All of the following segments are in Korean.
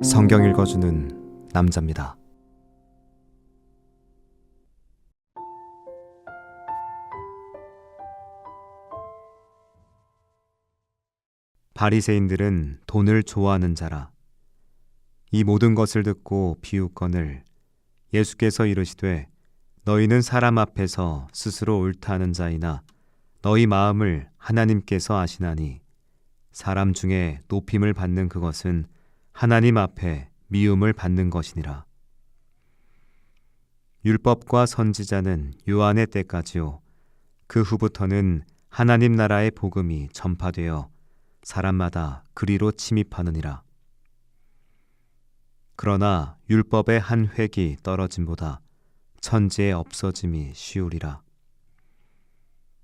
성경 읽어주는 남자입니다. 바리새인들은 돈을 좋아하는 자라. 이 모든 것을 듣고 비웃거늘 예수께서 이르시되 너희는 사람 앞에서 스스로 옳다는 자이나 너희 마음을 하나님께서 아시나니 사람 중에 높임을 받는 그것은 하나님 앞에 미움을 받는 것이니라. 율법과 선지자는 요한의 때까지요 그 후부터는 하나님 나라의 복음이 전파되어 사람마다 그리로 침입하느니라. 그러나 율법의 한 획이 떨어짐보다 천지의 없어짐이 쉬우리라.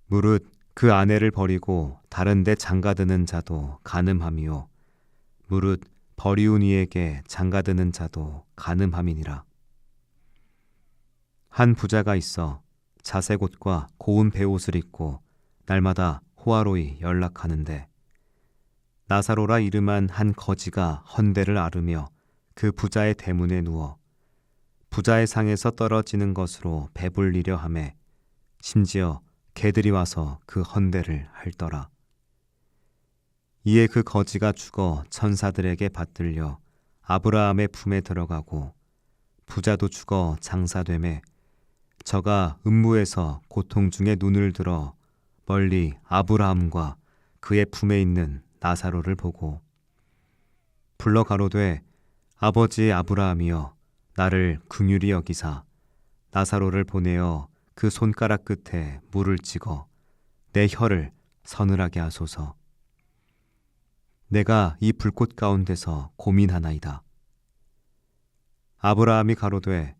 무릇 그 아내를 버리고 다른 데 장가드는 자도 간음함이요 무릇 버리운 이에게 장가드는 자도 간음함이니라. 한 부자가 있어 자색 옷과 고운 베옷을 입고 날마다 호화로이 연락하는데 나사로라 이름한 한 거지가 헌대를 앓으며 그 부자의 대문에 누워 부자의 상에서 떨어지는 것으로 배불리려 하매 심지어 개들이 와서 그 헌대를 핥더라. 이에 그 거지가 죽어 천사들에게 받들려 아브라함의 품에 들어가고 부자도 죽어 장사되매 저가 음부에서 고통 중에 눈을 들어 멀리 아브라함과 그의 품에 있는 나사로를 보고 불러 가로되 아버지 아브라함이여 나를 긍휼히 여기사 나사로를 보내어 그 손가락 끝에 물을 찍어 내 혀를 서늘하게 하소서. 내가 이 불꽃 가운데서 고민하나이다. 아브라함이 가로되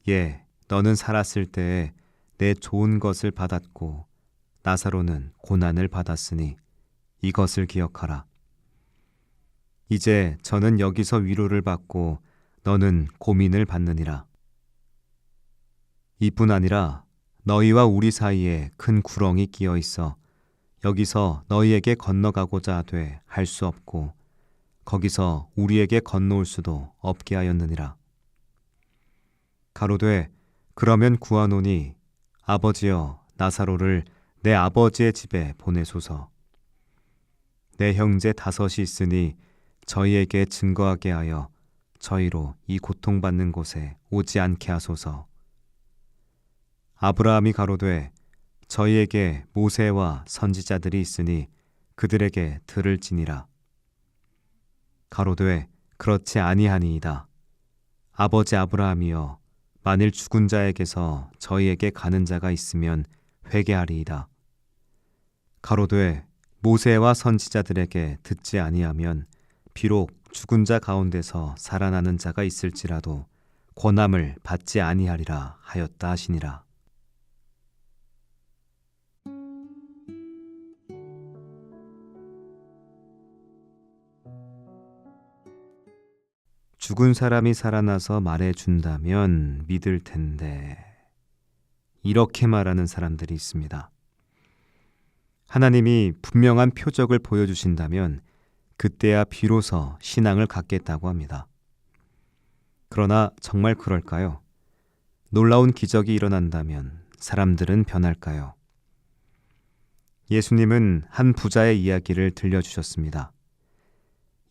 예 너는 살았을 때에 내 좋은 것을 받았고 나사로는 고난을 받았으니 이것을 기억하라. 이제 저는 여기서 위로를 받고 너는 고민을 받느니라. 이뿐 아니라 너희와 우리 사이에 큰 구렁이 끼어 있어 여기서 너희에게 건너가고자 하되 할 수 없고 거기서 우리에게 건너올 수도 없게 하였느니라. 가로되 그러면 구하노니 아버지여 나사로를 내 아버지의 집에 보내소서. 내 형제 5이 있으니 저희에게 증거하게 하여 저희로 이 고통받는 곳에 오지 않게 하소서. 아브라함이 가로되 저희에게 모세와 선지자들이 있으니 그들에게 들을지니라. 가로되 그렇지 아니하니이다. 아버지 아브라함이여 만일 죽은 자에게서 저희에게 가는 자가 있으면 회개하리이다. 가로되 모세와 선지자들에게 듣지 아니하면 비록 죽은 자 가운데서 살아나는 자가 있을지라도 권함을 받지 아니하리라 하였다 하시니라. 죽은 사람이 살아나서 말해준다면 믿을 텐데 이렇게 말하는 사람들이 있습니다. 하나님이 분명한 표적을 보여주신다면 그때야 비로소 신앙을 갖겠다고 합니다. 그러나 정말 그럴까요? 놀라운 기적이 일어난다면 사람들은 변할까요? 예수님은 한 부자의 이야기를 들려주셨습니다.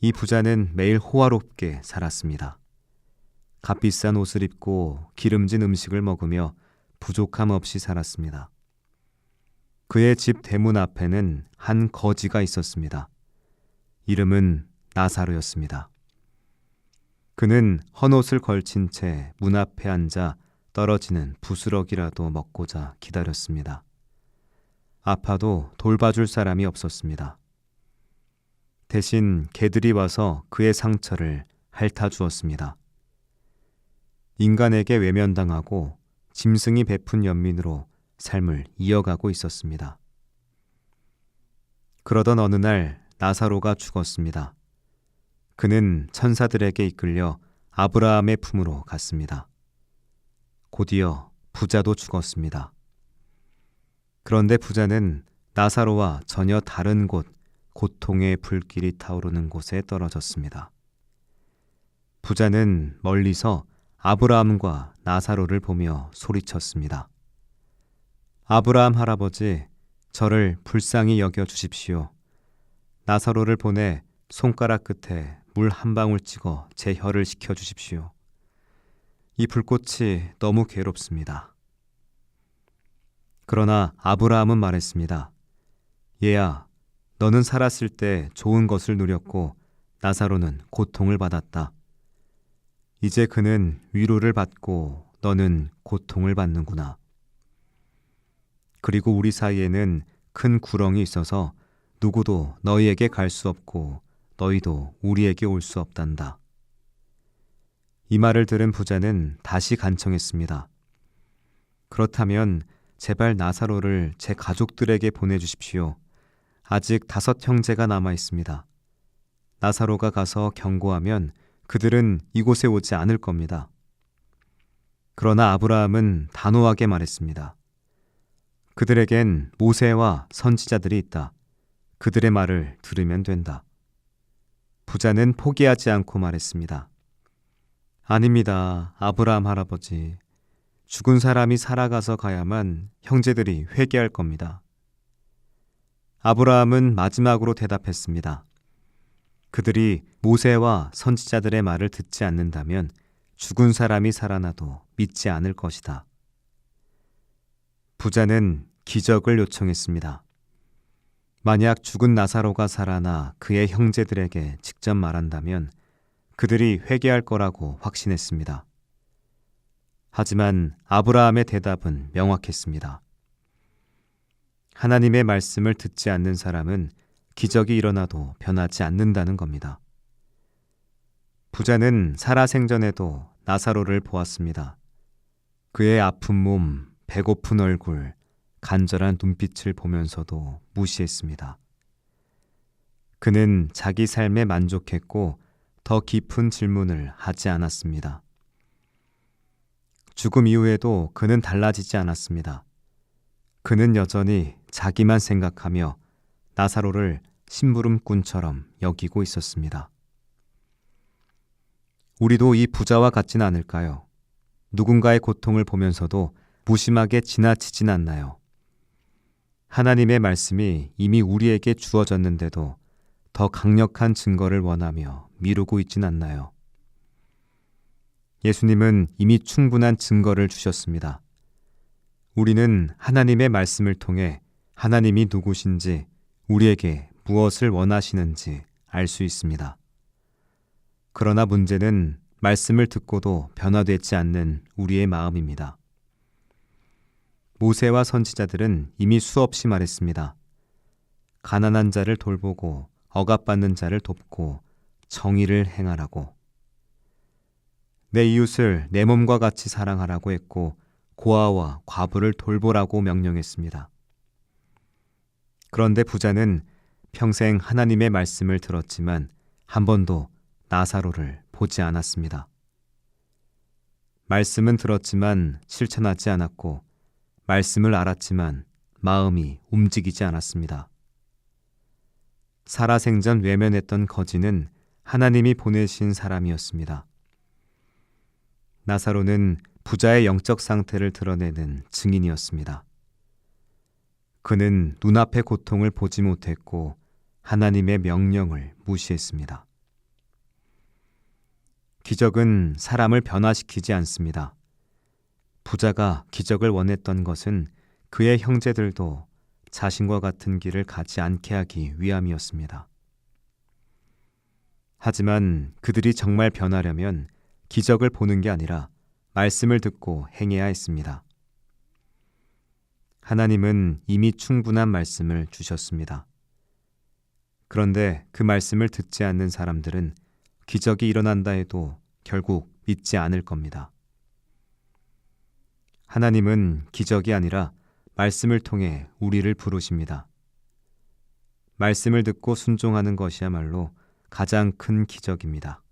이 부자는 매일 호화롭게 살았습니다. 값비싼 옷을 입고 기름진 음식을 먹으며 부족함 없이 살았습니다. 그의 집 대문 앞에는 한 거지가 있었습니다. 이름은 나사로였습니다. 그는 헌옷을 걸친 채 문 앞에 앉아 떨어지는 부스러기라도 먹고자 기다렸습니다. 아파도 돌봐줄 사람이 없었습니다. 대신 개들이 와서 그의 상처를 핥아주었습니다. 인간에게 외면당하고 짐승이 베푼 연민으로 삶을 이어가고 있었습니다. 그러던 어느 날 나사로가 죽었습니다. 그는 천사들에게 이끌려 아브라함의 품으로 갔습니다. 곧이어 부자도 죽었습니다. 그런데 부자는 나사로와 전혀 다른 곳, 고통의 불길이 타오르는 곳에 떨어졌습니다. 부자는 멀리서 아브라함과 나사로를 보며 소리쳤습니다. 아브라함 할아버지, 저를 불쌍히 여겨 주십시오. 나사로를 보내 손가락 끝에 물 한 방울 찍어 제 혀를 식혀 주십시오. 이 불꽃이 너무 괴롭습니다. 그러나 아브라함은 말했습니다. 얘야, 너는 살았을 때 좋은 것을 누렸고 나사로는 고통을 받았다. 이제 그는 위로를 받고 너는 고통을 받는구나. 그리고 우리 사이에는 큰 구렁이 있어서 누구도 너희에게 갈 수 없고 너희도 우리에게 올 수 없단다. 이 말을 들은 부자는 다시 간청했습니다. 그렇다면 제발 나사로를 제 가족들에게 보내주십시오. 아직 5 형제가 남아 있습니다. 나사로가 가서 경고하면 그들은 이곳에 오지 않을 겁니다. 그러나 아브라함은 단호하게 말했습니다. 그들에겐 모세와 선지자들이 있다. 그들의 말을 들으면 된다. 부자는 포기하지 않고 말했습니다. 아닙니다, 아브라함 할아버지. 죽은 사람이 살아가서 가야만 형제들이 회개할 겁니다. 아브라함은 마지막으로 대답했습니다. 그들이 모세와 선지자들의 말을 듣지 않는다면 죽은 사람이 살아나도 믿지 않을 것이다. 부자는 기적을 요청했습니다. 만약 죽은 나사로가 살아나 그의 형제들에게 직접 말한다면 그들이 회개할 거라고 확신했습니다. 하지만 아브라함의 대답은 명확했습니다. 하나님의 말씀을 듣지 않는 사람은 기적이 일어나도 변하지 않는다는 겁니다. 부자는 살아생전에도 나사로를 보았습니다. 그의 아픈 몸, 배고픈 얼굴, 간절한 눈빛을 보면서도 무시했습니다. 그는 자기 삶에 만족했고 더 깊은 질문을 하지 않았습니다. 죽음 이후에도 그는 달라지지 않았습니다. 그는 여전히 자기만 생각하며 나사로를 심부름꾼처럼 여기고 있었습니다. 우리도 이 부자와 같진 않을까요? 누군가의 고통을 보면서도 무심하게 지나치진 않나요? 하나님의 말씀이 이미 우리에게 주어졌는데도 더 강력한 증거를 원하며 미루고 있진 않나요? 예수님은 이미 충분한 증거를 주셨습니다. 우리는 하나님의 말씀을 통해 하나님이 누구신지, 우리에게 무엇을 원하시는지 알 수 있습니다. 그러나 문제는 말씀을 듣고도 변화되지 않는 우리의 마음입니다. 모세와 선지자들은 이미 수없이 말했습니다. 가난한 자를 돌보고 억압받는 자를 돕고 정의를 행하라고. 내 이웃을 내 몸과 같이 사랑하라고 했고 고아와 과부를 돌보라고 명령했습니다. 그런데 부자는 평생 하나님의 말씀을 들었지만 한 번도 나사로를 보지 않았습니다. 말씀은 들었지만 실천하지 않았고 말씀을 알았지만 마음이 움직이지 않았습니다. 살아생전 외면했던 거지는 하나님이 보내신 사람이었습니다. 나사로는 부자의 영적 상태를 드러내는 증인이었습니다. 그는 눈앞의 고통을 보지 못했고 하나님의 명령을 무시했습니다. 기적은 사람을 변화시키지 않습니다. 부자가 기적을 원했던 것은 그의 형제들도 자신과 같은 길을 가지 않게 하기 위함이었습니다. 하지만 그들이 정말 변하려면 기적을 보는 게 아니라 말씀을 듣고 행해야 했습니다. 하나님은 이미 충분한 말씀을 주셨습니다. 그런데 그 말씀을 듣지 않는 사람들은 기적이 일어난다 해도 결국 믿지 않을 겁니다. 하나님은 기적이 아니라 말씀을 통해 우리를 부르십니다. 말씀을 듣고 순종하는 것이야말로 가장 큰 기적입니다.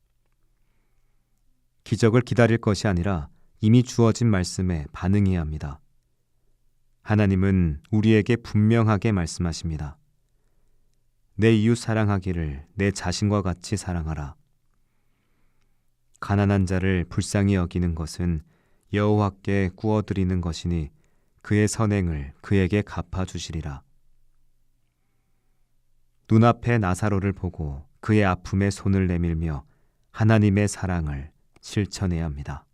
기적을 기다릴 것이 아니라 이미 주어진 말씀에 반응해야 합니다. 하나님은 우리에게 분명하게 말씀하십니다. 내 이웃 사랑하기를 내 자신과 같이 사랑하라. 가난한 자를 불쌍히 여기는 것은 여호와께 구워드리는 것이니 그의 선행을 그에게 갚아주시리라. 눈앞에 나사로를 보고 그의 아픔에 손을 내밀며 하나님의 사랑을 실천해야 합니다.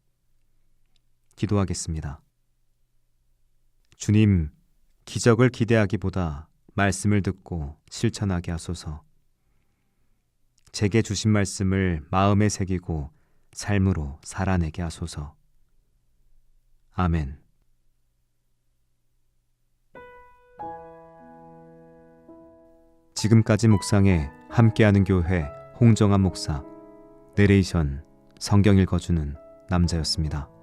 기도하겠습니다. 주님, 기적을 기대하기보다 말씀을 듣고 실천하게 하소서. 제게 주신 말씀을 마음에 새기고 삶으로 살아내게 하소서. 아멘. 지금까지 묵상에 함께하는 교회 홍정한 목사, 내레이션 성경 읽어주는 남자였습니다.